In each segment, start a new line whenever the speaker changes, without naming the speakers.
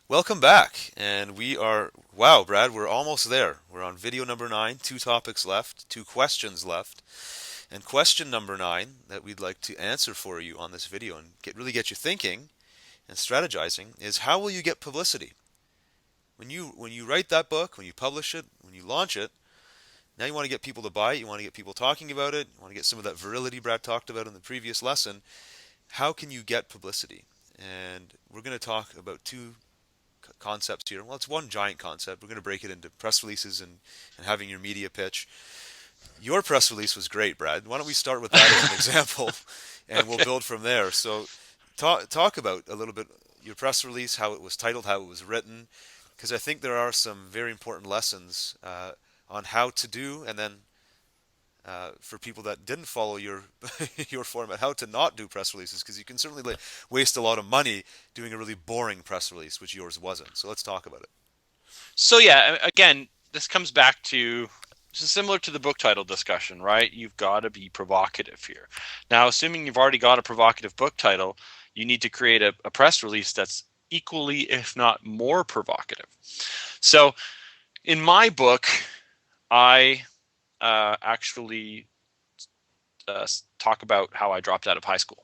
Welcome back, and wow, Brad, we're almost there. We're on video number 9, two topics left, two questions left. And question number 9 that we'd like to answer for you on this video and really get you thinking and strategizing is how will you get publicity? When you write that book, when you publish it, when you launch it, now you want to get people to buy it, you want to get people talking about it, you want to get some of that virility Brad talked about in the previous lesson. How can you get publicity? And we're going to talk about two concepts here. Well, it's one giant concept. We're going to break it into press releases and having your media pitch. Your press release was great, Brad. Why don't we start with that as an example, and we'll
Okay.
build from there. So, talk about a little bit your press release, how it was titled, how it was written, because I think there are some very important lessons on how to do, and then for people that didn't follow your your format, how to not do press releases, because you can certainly waste a lot of money doing a really boring press release, which yours wasn't. So let's talk about it.
So yeah, again, this comes back to this is similar to the book title discussion, right? You've got to be provocative here. Now, assuming you've already got a provocative book title, you need to create a press release that's equally, if not more, provocative. So, in my book, I actually talk about how I dropped out of high school,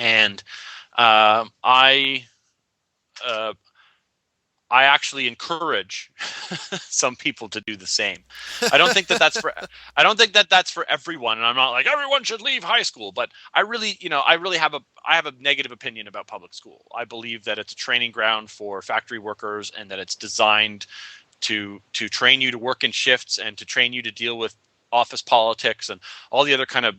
and I uh, I actually encourage some people to do the same. I don't think that that's for I don't think that that's for everyone, and I'm not like everyone should leave high school, but I really have a negative opinion about public school. I believe that it's a training ground for factory workers and that it's designed to train you to work in shifts and to train you to deal with office politics and all the other kind of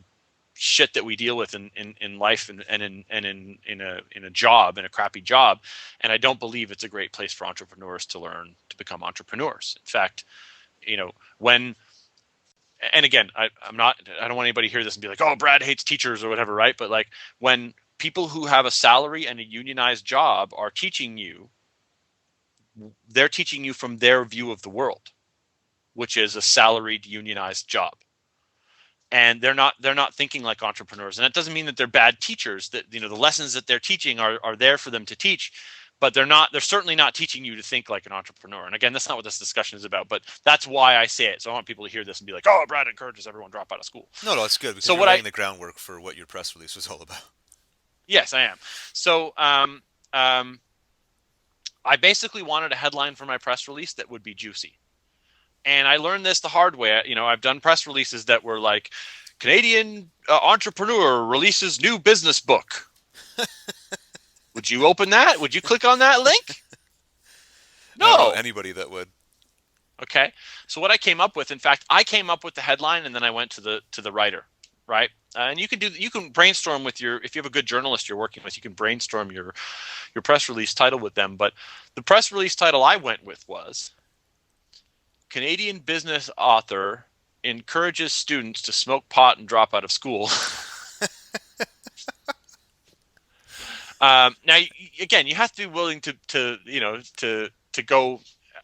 shit that we deal with in life and in a job, in a crappy job. And I don't believe it's a great place for entrepreneurs to learn to become entrepreneurs. In fact, when and again, I don't want anybody to hear this and be like, oh, Brad hates teachers or whatever, right? But like when people who have a salary and a unionized job are teaching you, they're teaching you from their view of the world, which is a salaried unionized job. And they're not thinking like entrepreneurs, and that doesn't mean that they're bad teachers. That the lessons that they're teaching are there for them to teach, but they're certainly not teaching you to think like an entrepreneur. And again, that's not what this discussion is about, but that's why I say it. So I want people to hear this and be like, oh, Brad encourages everyone to drop out of school.
No, it's good because
So
you're
what I
laying the groundwork for what your press release was all about.
yes, I am. So I basically wanted a headline for my press release that would be juicy. And I learned this the hard way. I've done press releases that were like, Canadian entrepreneur releases new business book. Would you open that? Would you click on that link?
I don't know
No.
anybody that would.
Okay. So what I came up with, in fact, I came up with the headline and then I went to the writer, right? And you can brainstorm with if you have a good journalist you're working with, you can brainstorm your press release title with them. But the press release title I went with was Canadian business author encourages students to smoke pot and drop out of school. Now, again, you have to be willing to go.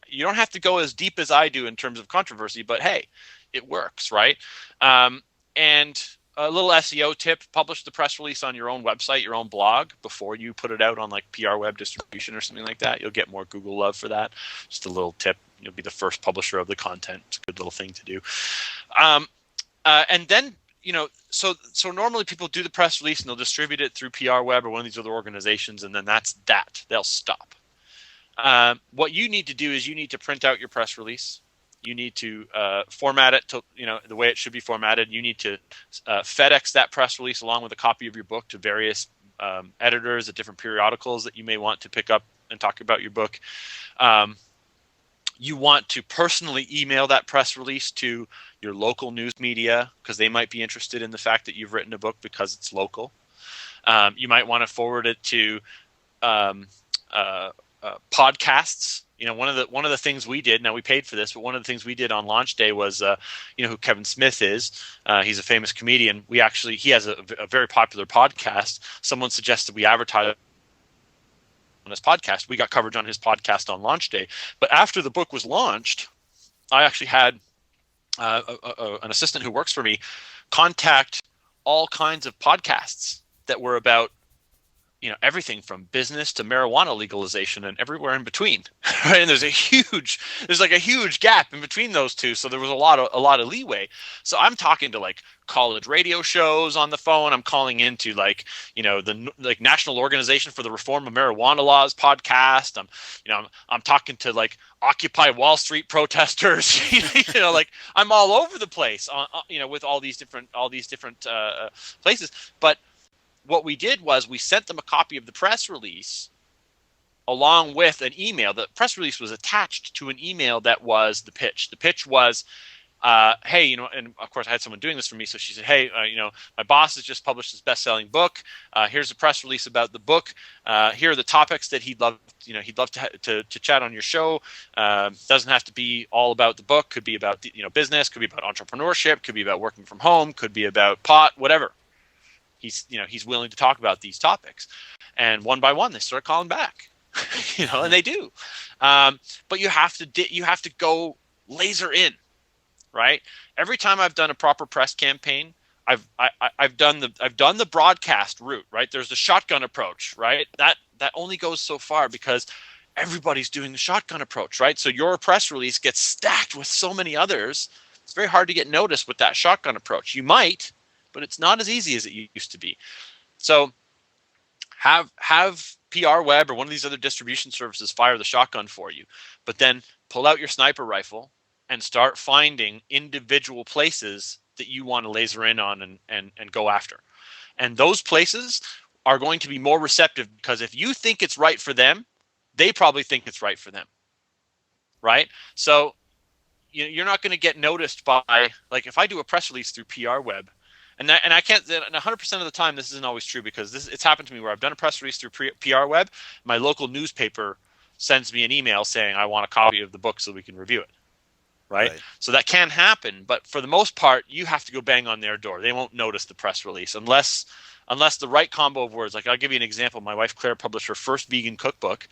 You don't have to go as deep as I do in terms of controversy, but hey, it works, right? And a little SEO tip: publish the press release on your own website, your own blog, before you put it out on like PR web distribution or something like that. You'll get more Google love for that. Just a little tip. You'll be the first publisher of the content. It's a good little thing to do. And then, so normally people do the press release and they'll distribute it through PR Web or one of these other organizations, and then that's that. They'll stop. What you need to do is you need to print out your press release. You need to format it to the way it should be formatted. You need to FedEx that press release along with a copy of your book to various editors at different periodicals that you may want to pick up and talk about your book. You want to personally email that press release to your local news media because they might be interested in the fact that you've written a book because it's local. You might want to forward it to podcasts. One of the things we did. Now we paid for this, but one of the things we did on launch day was, who Kevin Smith is. He's a famous comedian. He has a very popular podcast. Someone suggested we advertise on his podcast. We got coverage on his podcast on launch day. But after the book was launched, I actually had an assistant who works for me contact all kinds of podcasts that were about everything from business to marijuana legalization and everywhere in between. Right? And there's like a huge gap in between those two. So there was a lot of leeway. So I'm talking to like college radio shows on the phone. I'm calling into like, the like National Organization for the Reform of Marijuana Laws podcast. I'm talking to like Occupy Wall Street protesters. Like I'm all over the place on, with all these different places. But what we did was we sent them a copy of the press release along with an email. The press release was attached to an email that was the pitch. The pitch was, hey, and of course I had someone doing this for me. So she said, hey, my boss has just published his best-selling book. Here's a press release about the book. Here are the topics that he'd love to chat on your show. Doesn't have to be all about the book. Could be about business. Could be about entrepreneurship. Could be about working from home. Could be about pot. Whatever. He's willing to talk about these topics, and one by one they start calling back, and they do. But you have to go laser in, right? Every time I've done a proper press campaign, I've done the broadcast route, right? There's the shotgun approach, right? That only goes so far because everybody's doing the shotgun approach, right? So your press release gets stacked with so many others. It's very hard to get noticed with that shotgun approach. You might, but it's not as easy as it used to be. So have PR Web or one of these other distribution services fire the shotgun for you, but then pull out your sniper rifle and start finding individual places that you want to laser in on and go after. And those places are going to be more receptive because if you think it's right for them, they probably think it's right for them, right? So you're not going to get noticed by, like, if I do a press release through PR Web, and I can't, and 100% of the time this isn't always true because it's happened to me where I've done a press release through PR Web, my local newspaper sends me an email saying I want a copy of the book so we can review it. Right? So that can happen, but for the most part, you have to go bang on their door. They won't notice the press release unless the right combo of words. Like, I'll give you an example. My wife Claire published her first vegan cookbook,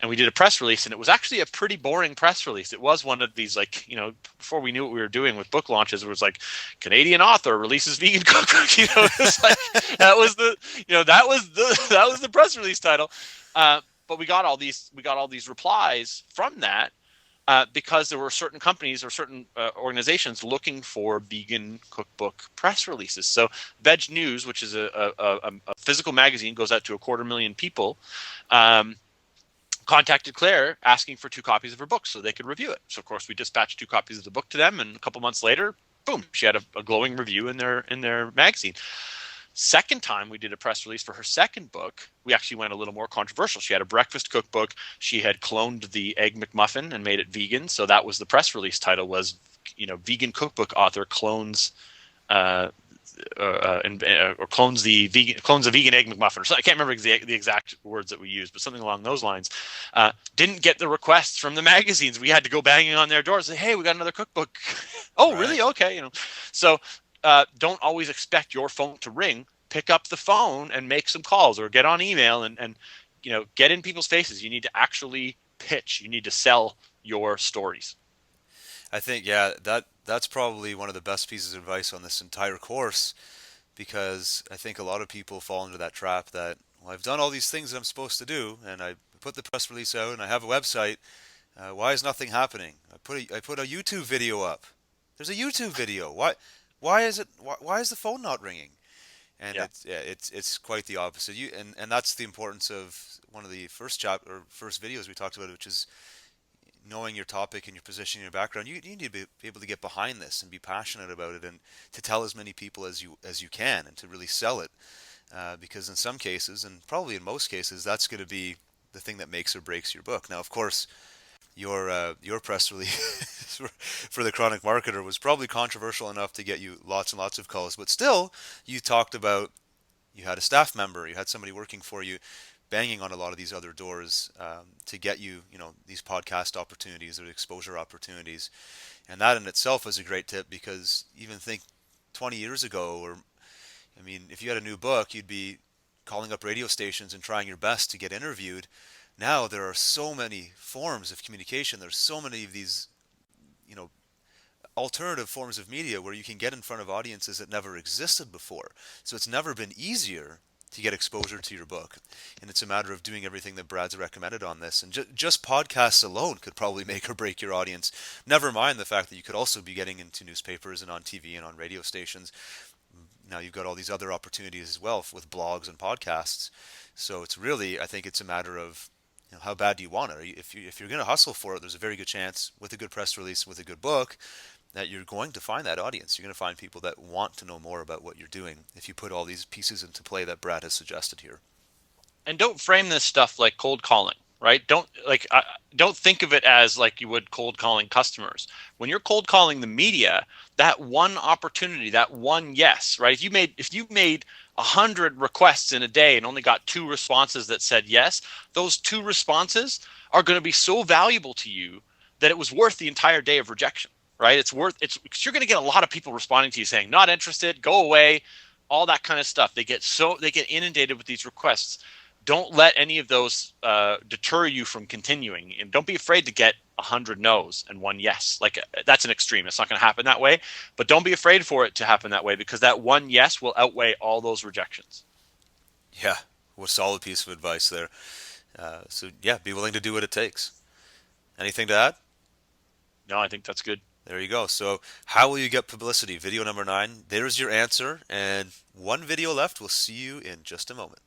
and we did a press release, and it was actually a pretty boring press release. It was one of these, like, before we knew what we were doing with book launches, it was like, Canadian author releases vegan cookbook. It's like that was the press release title. But we got all these replies from that. Because there were certain companies or certain organizations looking for vegan cookbook press releases. So Veg News, which is a physical magazine, goes out to 250,000 people, contacted Claire asking for 2 copies of her book so they could review it. So, of course, we dispatched 2 copies of the book to them, and a couple months later, boom, she had a glowing review in their magazine. Second time we did a press release for her second book, we actually went a little more controversial. She had a breakfast cookbook. She had cloned the Egg McMuffin and made it vegan. So that was the press release title was, vegan cookbook author clones clones a vegan Egg McMuffin. So I can't remember the exact words that we used, but something along those lines. Didn't get the requests from the magazines. We had to go banging on their doors and say, hey, we got another cookbook. Oh, really? Okay. So don't always expect your phone to ring. Pick up the phone and make some calls or get on email and get in people's faces. You need to actually pitch. You need to sell your stories.
I think, that's probably one of the best pieces of advice on this entire course, because I think a lot of people fall into that trap that, well, I've done all these things that I'm supposed to do, and I put the press release out, and I have a website. Why is nothing happening? I put a YouTube video up. There's a YouTube video. Why is the phone not ringing? And
Yeah.
it's quite the opposite. And that's the importance of one of the first videos we talked about, which is knowing your topic and your position and your background. You need to be able to get behind this and be passionate about it, and to tell as many people as you can, and to really sell it. Because in some cases, and probably in most cases, that's going to be the thing that makes or breaks your book. Now, of course, your press release for the Chronic Marketer was probably controversial enough to get you lots and lots of calls, but still, you talked about, you had a staff member, you had somebody working for you, banging on a lot of these other doors to get you, these podcast opportunities or exposure opportunities, and that in itself was a great tip, because even think 20 years ago, or I mean, if you had a new book, you'd be calling up radio stations and trying your best to get interviewed. Now there are so many forms of communication. There's so many of these, alternative forms of media where you can get in front of audiences that never existed before. So it's never been easier to get exposure to your book. And it's a matter of doing everything that Brad's recommended on this. And just podcasts alone could probably make or break your audience. Never mind the fact that you could also be getting into newspapers and on TV and on radio stations. Now you've got all these other opportunities as well with blogs and podcasts. So it's really, I think it's a matter of, how bad do you want it? If you're going to hustle for it, there's a very good chance with a good press release, with a good book, that you're going to find that audience. You're going to find people that want to know more about what you're doing if you put all these pieces into play that Brad has suggested here.
And don't frame this stuff like cold calling, right? Don't think of it as like you would cold calling customers. When you're cold calling the media, that one opportunity, that one yes, right? If you made 100 requests in a day and only got 2 responses that said yes, those 2 responses are going to be so valuable to you that it was worth the entire day of rejection, right? It's because you're going to get a lot of people responding to you saying not interested, go away, all that kind of stuff. They get inundated with these requests. Don't let any of those deter you from continuing, and don't be afraid to get 100 no's and 1 yes. Like, that's an extreme. It's not going to happen that way, but don't be afraid for it to happen that way, because that 1 yes will outweigh all those rejections.
Yeah, what a solid piece of advice there. So yeah, be willing to do what it takes. Anything to add?
No, I think that's good.
There you go. So how will you get publicity? Video number 9. There's your answer, and one video left. We'll see you in just a moment.